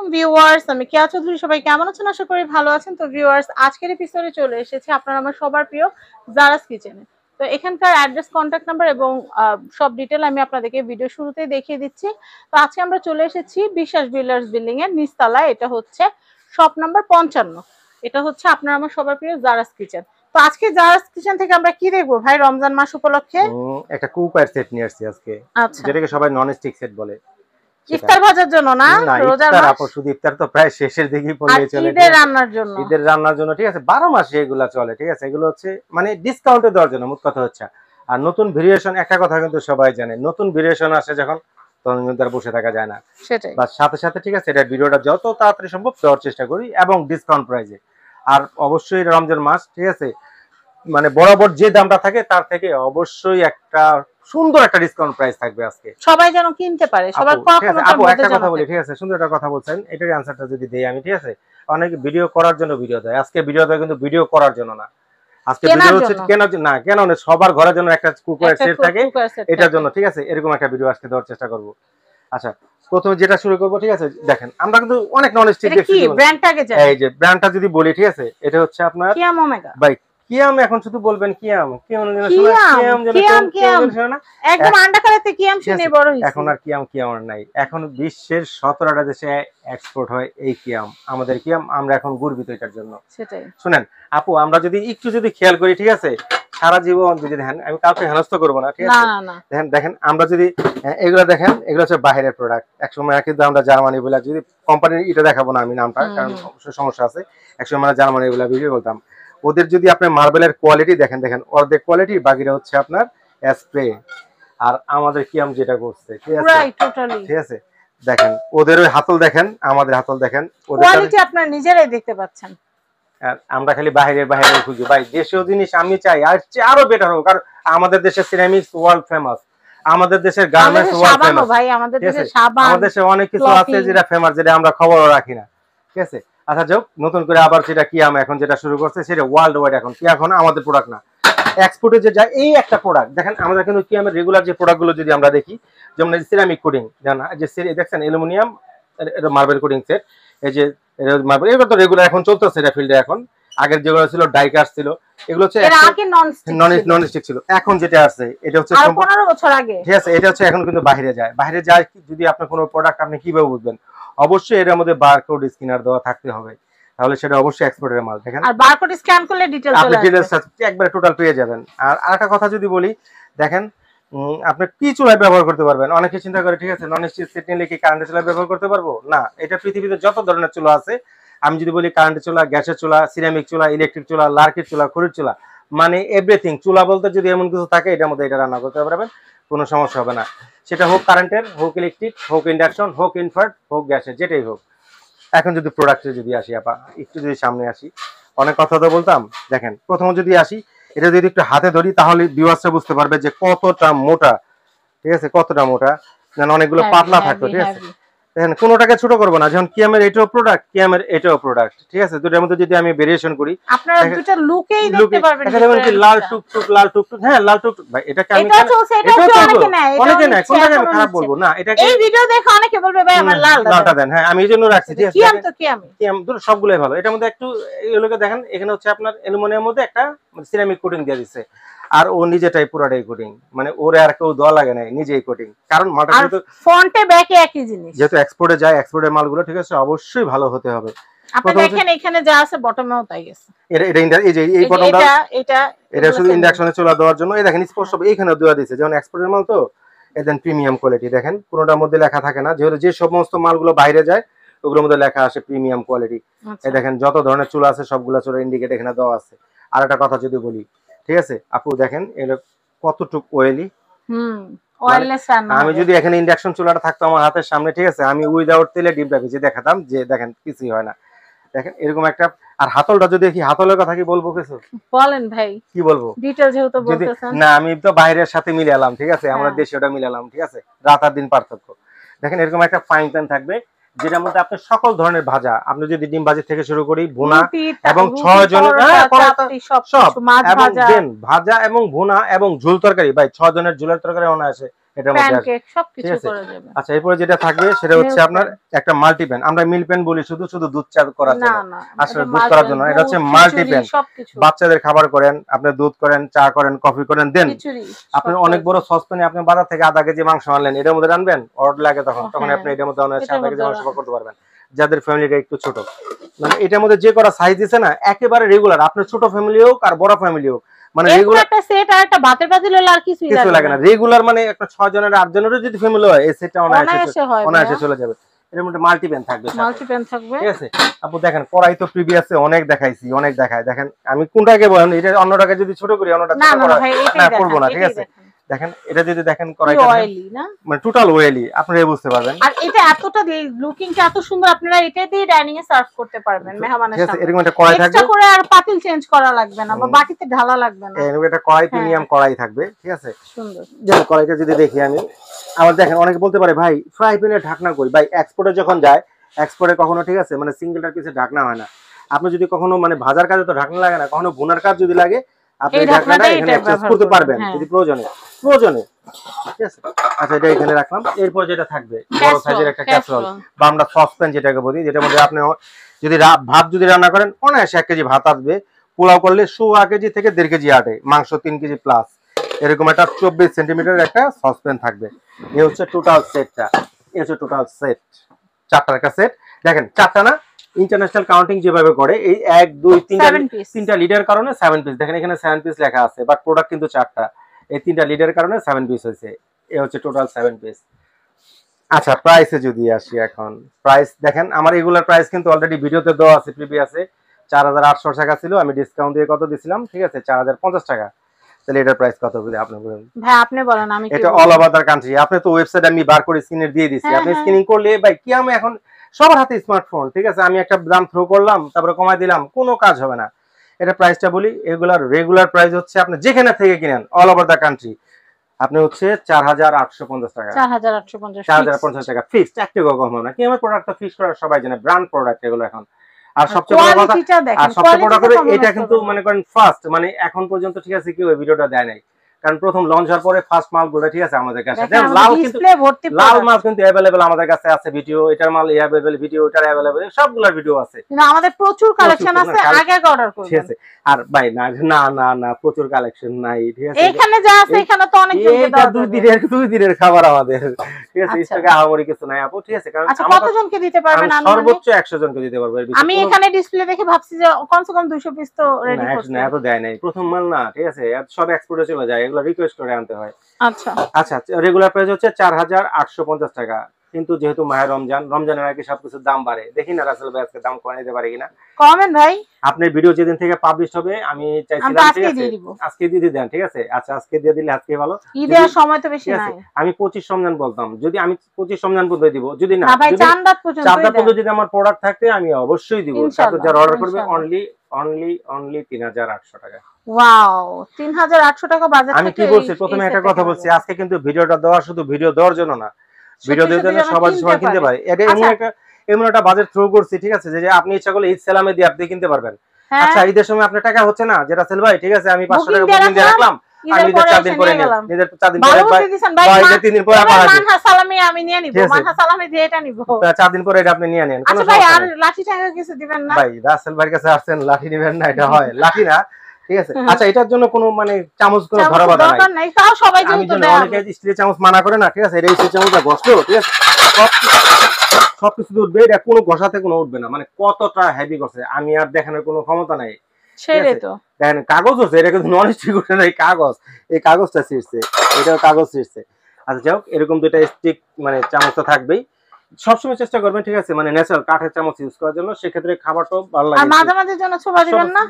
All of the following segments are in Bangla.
আলাইকুম ভিউয়ার্স, আমি কেয়া চৌধুরী। সবাই কেমন আছেন? আশা করি ভালো আছেন। তো ভিউয়ার্স, আজকের এপিসোডে চলে এসেছি আপনার আমার সবার প্রিয় জারাস কিচেনে। তো এখানকার অ্যাড্রেস, কন্ট্যাক্ট নাম্বার এবং সব ডিটেল আমি আপনাদেরকে ভিডিও শুরুতেই দেখিয়ে দিচ্ছি। তো আজকে আমরা চলে এসেছি বিশ্বাস বিল্ডার্স বিল্ডিং এর নিচতলায়। এটা হচ্ছে শপ নাম্বার 55। এটা হচ্ছে আপনার আমার সবার প্রিয় জারাস কিচেন। তো আজকে জারাস কিচেন থেকে আমরা কি দেখবো ভাই রমজান মাস উপলক্ষে? একটা কুকার সেট নিয়ে আসছি আজকে, আচ্ছা, যেটাকে সবাই নন স্টিক সেট বলে। ইফতার ভাজার জন্য না? রোজার ইফতার মাস আপু শুধু ইফতার তো প্রায় শেষের দিকেই আর পড়লে চলে, ঈদের রান্নার জন্য। ঈদের রান্নার জন্য, ঠিক আছে। 12 মাসে এগুলা চলে, ঠিক আছে। এগুলো হচ্ছে মানে ডিসকাউন্টে দেওয়ার জন্য, মোট কথা হচ্ছে। আর নতুন ভেরিয়েশন, একটা কথা কিন্তু সবাই জানে, নতুন ভেরিয়েশন আসে যখন, তখন কিন্তু আর বসে থাকা যায় না। সেটাই। বা সাথে সাথে, ঠিক আছে, এটা ভিডিওটা যত তাড়াতাড়ি সম্ভব দেওয়ার চেষ্টা করি এবং ডিসকাউন্ট প্রাইসে। আর অবশ্যই রমজান মাস, ঠিক আছে, মানে বরাবর যে দামটা থাকে তার থেকে অবশ্যই একটা সুন্দর একটা ডিসকাউন্ট প্রাইস থাকবে আজকে, সবাই যেন কিনতে পারে, সবার আপু একটা কথা বলি, ঠিক আছে, সুন্দর একটা কথা বলছেন, এটার অ্যানসারটা যদি দেই আমি, ঠিক আছে। অনেক ভিডিও করার জন্য ভিডিও দেয়, আজকে ভিডিও দেয় কিন্তু ভিডিও করার জন্য না, আজকে ভিডিও হচ্ছে কেনার জন্য না, কেন সবার ঘরের জন্য একটা কুকার সেট থাকে, এটার জন্য, ঠিক আছে। এরকম একটা ভিডিও আজকে দেওয়ার চেষ্টা করব। আচ্ছা, প্রথমে যেটা শুরু করব, ঠিক আছে, দেখেন আমরা কিন্তু অনেক নন স্টিক দেখছি। এই যে ব্র্যান্ডটা যদি বলি, ঠিক আছে, এটা হচ্ছে আপনার কিয়াম ওমেগা। ভাই কিয়াম, এখন শুধু বলবেন কিয়াম কিয়াম না, একদম আন্ডারকারেতে কিয়াম শুনে বড় হইছে। এখন আর কিয়াম কিয়াম নাই, এখন বিশ্বের 17টা দেশে এক্সপোর্ট হয় এই কিয়াম, আমাদের কিয়াম। আমরা এখন গর্বিত এটার জন্য। সেটাই। শুনেন আপু, আমরা যদি একটু যদি খেয়াল করি, ঠিক আছে, সারা জীবন যদি দেখেন, আমি কাউকে হেনস্থ করবো না, ঠিক আছে, দেখেন দেখেন আমরা যদি এগুলো দেখেন, এগুলো হচ্ছে বাইরের প্রোডাক্ট। একসময় কিন্তু আমরা জার্মানি বলে, যদি কোম্পানির এটা দেখাবো না আমি নামটা, কারণ অবশ্যই সমস্যা আছে, একসময় আমরা জার্মানি বলে ভিডিও বলতাম। ওদের যদি আপনি মার্বেলের কোয়ালিটি দেখেন, দেখেন অর্ধেক কোয়ালিটি, বাকিটা হচ্ছে আপনার স্প্রে। আর আমাদের কিয়াম যেটা করছে, ঠিক আছে, ঠিক আছে, দেখেন ওদের ওই হাতল দেখেন, আমাদের হাতল দেখেন, ওদের কোয়ালিটি আপনারা নিজেরাই দেখতে পাচ্ছেন। আমরা খালি বাইরে বাইরে খুঁজি ভাই, দেশীয় জিনিস আমি চাই আর আরো বেটার হোক। আর আমাদের দেশের সিরামিক্স ওয়ার্ল্ড ফেমাস, আমাদের দেশের গার্মেন্টস ওয়ার্ল্ড ফেমাস ভাই, আমাদের দেশে সাবান, আমাদের দেশে অনেক কিছু আছে যেটা ফেমাস, যেটা আমরা খবরও রাখি না, ঠিক আছে। আচ্ছা যাক, নতুন করে আবার যেটা কিয়াম এখন যেটা শুরু করছে, সেটা ওয়ার্ল্ড ওয়াইড এখন, কি এখন আমাদের প্রোডাক্ট না, এক্সপোর্টে যে যায় এই একটা প্রোডাক্ট। দেখেন আমরা কিন্তু কিয়ামের রেগুলার যে প্রোডাক্টগুলো যদি আমরা দেখি, যেমন সিরামিক কোটিং, জানা যে দেখছেন অ্যালুমিনিয়াম মার্বেল কোটিং সেট, এই যে মার্বেল, এগুলো তো রেগুলার এখন চলতেছে এটা ফিল্ডে। এখন আগের যেগুলো ছিল ডাইকাস্ট ছিল, এগুলো হচ্ছে আগে নন স্টিক ছিল। এখন যেটা আছে এটা হচ্ছে 15 বছর আগে, ঠিক আছে, এটা হচ্ছে এখন কিন্তু বাইরে যায়। বাইরে যায় যদি আপনার কোনো প্রোডাক্ট, আপনি কিভাবে বুঝবেন? অবশ্যই এর মধ্যে বারকোড স্ক্যানার দেওয়া থাকতে হবে, তাহলে সেটা অবশ্যই এক্সপোর্টের মাল। দেখেন আর বারকোড স্ক্যান করলে ডিটেইলস চলে আসবে, আপনি ডিটেইলস একবারে টোটাল পেয়ে যাবেন। আর আরেকটা কথা যদি বলি, দেখেন আপনি কি চুলায় ব্যবহার করতে পারবেন। অনেকে চিন্তা করে, ঠিক আছে, নন স্টিক সেট নিলে কি কারেন্টের চুলায় ব্যবহার করতে পারবো? না, এটা পৃথিবীতে যত ধরনের চুলা আছে, আমি যদি বলি কারেন্টের চুলা, গ্যাসের চুলা, সিরামিক চুলা, ইলেকট্রিক চুলা, লার্কির চুলা, খড়ির চুলা, মানে এভরিথিং। চুলা বলতে যদি এমন কিছু থাকে, এটার মধ্যে এটা রান্না করতে পারবেন, কোনো সমস্যা হবে না। সেটা হোক কারেন্টের, হোক ইলেকট্রিক, হোক ইন্ডাকশন, হোক ইনভার্ট, হোক গ্যাসের, যেটাই হোক। এখন যদি প্রোডাক্টে যদি আসি, আপা একটু যদি সামনে আসি, অনেক কথা তো বলতাম। দেখেন প্রথম যদি আসি, এটা যদি একটু হাতে ধরি, তাহলে ভিউয়ার্সরা বুঝতে পারবে যে কতটা মোটা, ঠিক আছে, কতটা মোটা, যেন অনেকগুলো পাতলা থাকতো, ঠিক আছে। দেখেন কোনোটাকে ছোট করবো না, যেমন কিয়ামের এটাও প্রোডাক্ট, কিয়ামের এটাও প্রোডাক্ট, ঠিক আছে। দুটোর মধ্যে যদি আমি ভেরিয়েশন করি, আপনারা দুটো লুকেই দেখতে পারবেন। যেমন কি লাল টুকটুক, লাল টুকটুক, হ্যাঁ লাল টুকটুক ভাই, এটা আমি অনেকে নেয়, কোনটাকে আমি খারাপ বলবো না। এটা এই ভিডিও দেখে অনেকে বলবে ভাই আমার লালটা দেন, হ্যাঁ আমি এইজন্য রাখছি, ঠিক আছে। কিয়াম তো কিয়াম দুটো সবগুলোই ভালো। এটার মধ্যে একটু এগুলোকে দেখেন, এখানে হচ্ছে আপনার অ্যালুমিনিয়ামের মধ্যে একটা সিরামিক কোটিং দিয়ে দিচ্ছে, আর ও নিজেটাই পুরাটাই কোটিং, মানে ওরে আর কেউ দেওয়া লাগে না, নিজেই কোটিং। কারণ মালটা যেহেতু ফ্রন্টে ব্যাকে একই জিনিস, যেহেতু এক্সপোর্টে যায়, এক্সপোর্টের মালগুলো, ঠিক আছে, অবশ্যই ভালো হতে হবে। আপনি দেখেন এখানে যা আছে বটমেও তাই আছে। এটা এই যে এই বটমটা, এটা শুধু ইন্ডাকশনে চুলা দেওয়ার জন্য। এই দেখেন স্পষ্ট এইখানে দেওয়া দিয়েছে, যেমন এক্সপোর্টের মাল তো, এদেন প্রিমিয়াম কোয়ালিটি। দেখেন কোনোটার মধ্যে লেখা থাকে না, যেহেতু যে সমস্ত মালগুলো বাইরে যায় ওগুলোর মধ্যে লেখা আসে প্রিমিয়াম কোয়ালিটি। এই দেখেন যত ধরনের চুলা আছে সবগুলো চুলা ইন্ডিকেট এখানে দেওয়া আছে। আর একটা কথা যদি বলি, ঠিক আছে আপু, দেখেন এটা কতটুকু ওয়েলি। আমি যদি এখানে ইন্ডাকশন চুলাটা থাকতো আমার হাতের সামনে, ঠিক আছে, আমি উইদাউট তেলে ডিমটা ভেজে দেখাতাম, যে দেখেন কিছুই হয় না। দেখেন এরকম একটা। আর হাতলটা যদি দেখি, হাতলের কথা কি বলবো, কিছু বলেন ভাই, কি বলবো ডিটেইল যেহেতু বলতেছেন না, আমি তো বাইরের সাথে মিলালাম, ঠিক আছে, আমরা দেশে ওটা মিলালাম, ঠিক আছে, রাত আর দিন পার্থক্য। দেখেন এরকম একটা ফ্রাইং প্যান থাকবে, যেটার মধ্যে আপনি সকল ধরনের ভাজা, আপনি যদি ডিম ভাজি থেকে শুরু করি, ভুনা এবং 6 জনের সব এবং ভাজা এবং ভুনা এবং ঝোল তরকারি, ভাই 6 জনের ঝোলের তরকারি অনায়াসে এটার মধ্যে প্যানকেক সবকিছু করা যাবে। আচ্ছা এরপরে যেটা থাকবে সেটা হচ্ছে আপনার একটা মাল্টি প্যান। আমরা মিল প্যান বলি শুধু দুধ চা করার জন্য, আসলে দুধ করার জন্য। এটা হচ্ছে মাল্টি প্যান। বাচ্চাদের খাবার করেন, আপনি দুধ করেন, চা করেন, কফি করেন, দেন আপনি অনেক বড় সসপ্যানে আপনি বাজার থেকে আধা কেজি মাংস আনলেন, এটার মধ্যে রান্নবেন, অর্ডার লাগে তখন আপনি এটার মধ্যে অনায়াসে আধা কেজি মাংস করতে পারবেন, যাদের ফ্যামিলিটা একটু ছোট। মানে এটার মধ্যে যে করা সাইজ দিছে না একেবারে রেগুলার, আপনার ছোট ফ্যামিলি হোক আর বড় ফ্যামিলি হোক, মানে রেগুলার একটা সেট আর একটা ভাতের পাতিল হলে আর কিছুই লাগে না। রেগুলার মানে একটা 6 জনের 8 জনেরও যদি ফ্যামিলি হয় এই সেটটা অনায়াসে চলে যাবে। এর মধ্যে মাল্টি প্যান থাকবে, ঠিক আছে। আপু দেখেন কড়াই তো প্রিভিয়াসে অনেক দেখাইছি, অনেক দেখায়। দেখেন আমি কোনটাকে বলেন, এটা অন্যটাকে যদি ছোট করি অন্যটা ছোট করা না করব না, ঠিক আছে। দেখেন এটা যদি দেখেন কড়াইটা অয়েলি না, মানে টোটাল অয়েলি, আপনারা বুঝতে পারবেন। আর এটা এতটা লুকিংটা এত সুন্দর, আপনারা এটা দিয়ে ডাইনিং এ সার্ভ করতে পারবেন মেহমানের সামনে। এরকম একটা কড়াই থাকবে, এক্সট্রা করে আর পাতিল চেঞ্জ করা লাগবে না বা বাটিতে ঢালা লাগবে না। এরকম একটা কড়াই, প্রিমিয়াম কড়াই থাকবে, ঠিক আছে। সুন্দর। যে কড়াইটা যদি দেখি আমি, আবার দেখেন অনেকে বলতে পারে ভাই ফ্রাই প্যানের ঢাকনা কই? ভাই এক্সপোর্টে যখন যায়, এক্সপোর্টে কখনো, ঠিক আছে, মানে সিঙ্গেলটার পিছে ঢাকনা হয় না। আপনি যদি কখনো মানে ভাজার কাজে তো ঢাকনা লাগে না, কখনো ভুনার কাজ যদি লাগে আপনি এই ঢাকনাটা এখানে অ্যাডজাস্ট করতে পারবেন যদি প্রয়োজনে, ঠিক আছে। আচ্ছা এটা এখানে রাখলাম। এরপর যেটা থাকবে বড় সাইজের একটা ক্যাসরোল বা আমরা সসপ্যান যেটাকে বলি, যেটার মধ্যে আপনি যদি ভাত যদি রান্না করেন অনায়াসে 1 কেজি ভাত আসবে। পোলাও করলে 1.5 কেজি থেকে 1.5 কেজি আটে, মাংস 3 কেজি প্লাস। এরকম একটা 24 সেন্টিমিটার একটা সসপ্যান থাকবে। এই হচ্ছে টোটাল সেটটা। এই হচ্ছে টোটাল সেট, 4টার একটা সেট। দেখেন 4টা না, ইন্টারন্যাশনাল কাউন্টিং যেভাবে করে এই 1 2 3টা লিডার কারণে 7 পিস। দেখেন এখানে 7 পিস লেখা আছে, বাট প্রোডাক্ট কিন্তু 4টা। এই 3টা লিডারের কারণে 7 পিস হয়েছে। এই হচ্ছে টোটাল 7 পিস। আচ্ছা প্রাইসে যদি আসি, এখন প্রাইস দেখেন আমার রেগুলার প্রাইস কিন্তু অলরেডি ভিডিওতে দেওয়া আছে, প্রিভিয়াসে 4800 টাকা ছিল, আমি ডিসকাউন্ট দিয়ে কত দিছিলাম, ঠিক আছে, 4050 টাকা। তাহলে এটার প্রাইস কত বলে আপনি বলেন ভাই? আপনি বলেন, আমি এটা অল ওভার দা কান্ট্রি। আপনি তো ওয়েবসাইট আমি বার করে স্ক্রিনে দিয়ে দিছি, আপনি স্ক্রিনিং করলে ভাই কি, আমি এখন সবার হাতে স্মার্টফোন, ঠিক আছে, আমি একটা দাম থ্রো করলাম তারপরে কমাই দিলাম, কোনো কাজ হবে না। এটা প্রাইসটা বলি, এগুলার রেগুলার প্রাইস হচ্ছে আপনি যেখানে থেকে কিনেন অল ওভার দা কান্ট্রি আপনি হচ্ছে 4850 টাকা, 4850 টাকা ফিক্সড, একটা কম হবে না। কি আমার প্রোডাক্টটা ফিক্স করা সবাই জানে, ব্র্যান্ড প্রোডাক্ট এগুলো এখন। আর সবচেয়ে বড় কথা, আর সবচেয়ে বড় করে এটা কিন্তু মনে করেন ফার্স্ট, মানে এখন পর্যন্ত, ঠিক আছে, কেউ এই ভিডিওটা দেয় নাই, কারণ প্রথম লঞ্চ হওয়ার পরে ফার্স্ট মালগুলো, ঠিক আছে, আমাদের কাছে লাল মাল কিন্তু अवेलेबल আমাদের কাছে আছে, ভিডিও এটার মাল अवेलेबल, ভিডিও এটার अवेलेबल, সবগুলোর ভিডিও আছে। না আমাদের প্রচুর কালেকশন আছে, আগে অর্ডার করুন, ঠিক আছে। আর ভাই না প্রচুর কালেকশন নাই, ঠিক আছে, এখানে যা আছে এখানে তো অনেক জনকে দাও, 2 দিনের খাবার আমাদের, ঠিক আছে, স্টকে আহামরি কিছু নাই আপু, ঠিক আছে। কারণ আচ্ছা কতজনকে দিতে পারবেন? আমি সর্বোচ্চ 100 জনকে দিতে পারবো। আমি এখানে ডিসপ্লে দেখে ভাবছি যে কমসে কম 200 পিস তো রেডি করতে। না এত দেয় নাই, প্রথম মাল না, ঠিক আছে, সব এক্সপোর্টে চলে যায়, এগুলো রিকোয়েস্ট করে আনতে হয়। আচ্ছা রেগুলার প্রাইস হচ্ছে 4850 টাকা, কিন্তু যেহেতু মাহে রমজানের আগে সবকিছুর দাম বাড়ে, দেখি না রাসেল ভাই আজকে দাম কমাই দিতে পারি কিনা। কমেন ভাই, আপনার ভিডিও যেদিন থেকে পাবলিশ হবে আমি চাইছিলাম, ঠিক আছে, আজকে দিয়ে দেন, ঠিক আছে। আচ্ছা আজকে দিয়ে দিলে আজকে ভালো, ঈদের সময় তো বেশি নাই। আমি 25 রমজান বলতাম, যদি আমি 25 রমজান পর্যন্ত দিব, যদি না ভাই চাঁদাত পর্যন্ত যদি আমার প্রোডাক্ট থাকে আমি অবশ্যই দিব। তারপর যারা অর্ডার করবে অনলি 3800 টাকা। ওয়াও, 3800 টাকা বাজেট। আমি কি বলছি প্রথমে একটা কথা বলছি, আজকে কিন্তু ভিডিওটা দেওয়া শুধু ভিডিও দেওয়ার জন্য না, ভিডিও দিতে হলে সবাই কিনতে পারে। এটা এমন একটা বাজেট থ্রো করছি, ঠিক আছে, যে আপনি ইচ্ছা করলে ঈদ সালামে দিয়ে আপনি কিনতে পারবেন। আচ্ছা ঈদের সময় আপনার টাকা হচ্ছে না, যেটা সেল ভাই, ঠিক আছে, আমি 500 টাকা বুকিং দিয়ে রাখলাম, আমি ঈদের 4 দিন পরে নিলাম, ঈদের 4 দিন পরে ভাই 3 দিন পরে পাঠাবো, মানহা সালামি আমি নিয়ে নিব, মানহা সালামি দিয়ে এটা নিব, 4 দিন পরে এটা আপনি নিয়ে নেন। আচ্ছা ভাই আর লাঠি টাকা কিছু দিবেন না? ভাই রাসেল ভাইয়ের কাছে আসছেন, লাঠি নেবেন না, এটা হয় লাঠি না, ঠিক আছে। আচ্ছা এটার জন্য কোনো মানে চামচ কোনো ধরা বাঁধা নাই, তাও সবাই যেহেতু দেয়, অনেকে স্টিলের চামচ মানা করে না, ঠিক আছে, এটা স্টিলের চামচটা ঘষলো, ঠিক আছে, সবকিছু উঠবে, এটা কোনো ঘষাতে কোনো উঠবে না, মানে কতটা হেভি করছে আমি আর দেখানোর কোনো ক্ষমতা নাই। সেটাই তো দেখেন কাগজ হচ্ছে, এটা কিন্তু নন স্টিক উঠে না, এই কাগজ, এই কাগজটা ছিঁড়ছে, এটাও কাগজ ছিঁড়ছে। আচ্ছা যাই হোক, এরকম দুইটা স্টিক মানে চামচটা থাকবেই, সবসময় চেষ্টা করবেন, ঠিক আছে, মানে ন্যাচারাল কাঠের চামচ ইউজ করার জন্য, সেক্ষেত্রে খাবারটাও ভালো লাগে। আর মাঝে মাঝে জন্য ছোবা দিবেন না?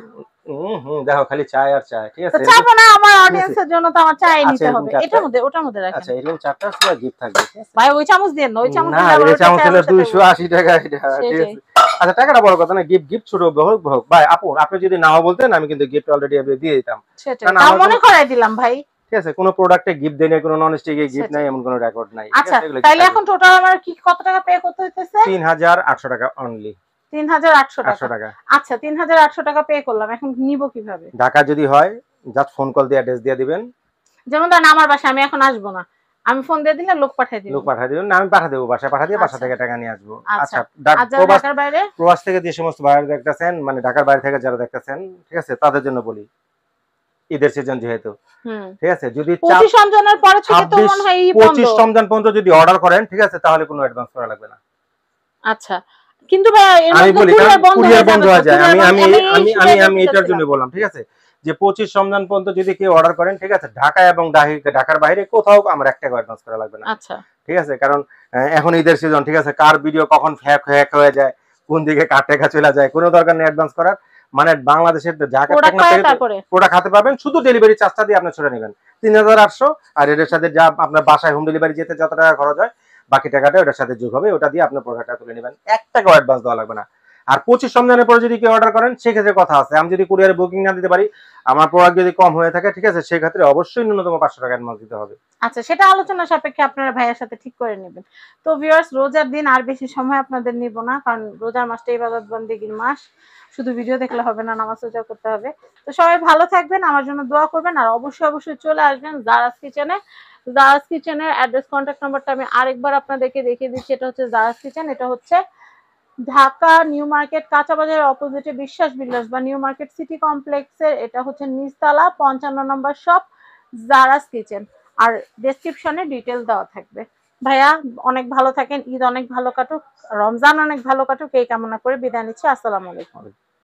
দেখো খালি চাই আর চাই, ঠিক আছে, চাবো না, আমার অডিয়েন্সের জন্য তো আমার চাই নিতে হবে, এটার মধ্যে ওটার মধ্যে রাখেন। আচ্ছা এরকম 4টা পুরো গিফট থাকবে, ঠিক আছে ভাই, ওই চামচ দেন না, ওই চামচ না, এই চামচ হলো 280 টাকা, এটা ঠিক আছে। আচ্ছা টাকাটা বড় কথা না, গিফট ছোট হোক ভাই, আপনি যদি নাও বলতেন আমি কিন্তু গিফট অলরেডি আমি দিয়ে দিতাম, কারণ আমি মনে করাই দিলাম ভাই, ঠিক আছে, কোনো প্রোডাক্টে গিফট দেই না, কোনো নন স্টিকে গিফট নাই, এমন কোনো রেকর্ড নাই। আচ্ছা তাইলে এখন টোটাল আমার কি কত টাকা পে করতে হইতেছে? 3800 টাকা অনলি, 3800 টাকা। আচ্ছা 3800 টাকা পে করলাম, এখন নিব কিভাবে? ঢাকা যদি হয় জাস্ট ফোন কল দিয়ে অ্যাড্রেস দিয়ে দিবেন, যেমন ধরেন আমার বাসা, আমি এখন আসবো না, আমি ফোন দিয়ে দিলে লোক পাঠিয়ে দিবেন? লোক পাঠিয়ে দিবেন না, আমি পাঠিয়ে দেবো, বাসায় পাঠিয়ে দিয়ে বাসা থেকে টাকা নিয়ে আসবো। আচ্ছা, ঢাকার বাইরে, প্রবাস থেকে যে সমস্ত বাইরে দেখতেছেন, মানে ঢাকার বাইরে থেকে যারা দেখতেছেন, ঠিক আছে, তাদের জন্য বলি, ঈদের সিজন যেহেতু, ঠিক আছে, যদি 25 রমজানের পরে থেকে তো মনে হয় 25 রমজান পর্যন্ত যদি অর্ডার করেন, ঠিক আছে, তাহলে কোনো অ্যাডভান্স করা লাগবে না। আচ্ছা, কিন্তু ভাই আমি বলি কুরিয়ার বন্ধ হয়ে যায়, আমি এটার জন্য বললাম, ঠিক আছে, যে 25 রমজান পর্যন্ত যদি কেউ অর্ডার করেন, ঠিক আছে, ঢাকা এবং ঢাকার বাইরে কোথাও আমার 1 টাকা অ্যাডভান্স করা লাগবে না। আচ্ছা, ঠিক আছে, কারণ এখন ঈদের সিজন, ঠিক আছে, কার ভিডিও কখন হ্যাক হয়ে যায়, কোন দিকে কার টাকা চলে যায়, কোনো দরকার নেই অ্যাডভান্স করার। মানে বাংলাদেশের ঢাকা প্রোডাক্ট হাতে পাবেন, শুধু ডেলিভারি চার্জটা দিয়ে আপনি ছড়ে নেবেন 3800, আর এর সাথে যা আপনার বাসায় হোম ডেলিভারি যেতে যত টাকা খরচ হয়, বাকি টাকাটা ওটার সাথে যোগ হবে, ওটা দিয়ে আপনার প্রোডাক্টটা তুলে নেবেন, 1 টাকা অ্যাডভান্স দেওয়া লাগবে না। আর 25 রমজানের পরে যদি কেউ অর্ডার করেন, সেক্ষেত্রে কথা আছে, আমি যদি কুরিয়ারে বুকিং না দিতে পারি, আমার প্রোডাক্ট যদি কম হয়ে থাকে, ঠিক আছে, সেক্ষেত্রে অবশ্যই ন্যূনতম 500 টাকা অ্যাডভান্স দিতে হবে। আচ্ছা, সেটা আলোচনা সাপেক্ষে আপনারা ভাইয়ের সাথে ঠিক করে নেবেন। তো ভিউয়ার্স, রোজার দিন আর বেশি সময় আপনাদের নিব না, কারণ রোজার মাসটা ইবাদত বন্দেগীর মাস, শুধু ভিডিও দেখলে হবে না, নামাজ রোজা করতে হবে। তো সবাই ভালো থাকবেন, আমার জন্য দোয়া করবেন, আর অবশ্যই চলে আসবেন জারাস কিচেনে। জারাস কিচেনের অ্যাড্রেস, কন্ট্যাক্ট নাম্বারটা আমি আরেকবার আপনাদেরকে দেখিয়ে দিচ্ছি। এটা হচ্ছে জারাস কিচেন, এটা হচ্ছে ঢাকা নিউ মার্কেট কাঁচা বাজারের অপোজিটে বিশ্বাস বিল্ডার্স বা নিউ মার্কেট সিটি কমপ্লেক্সের, এটা হচ্ছে নিচতলা 55 নম্বর শপ, জারাস কিচেন। আর ডেসক্রিপশনে ডিটেল দেওয়া থাকবে। ভাইয়া অনেক ভালো থাকেন, ঈদ অনেক ভালো কাটুক, রমজান অনেক ভালো কাটুক, এই কামনা করে বিদায় নিচ্ছি। আসসালামু আলাইকুম।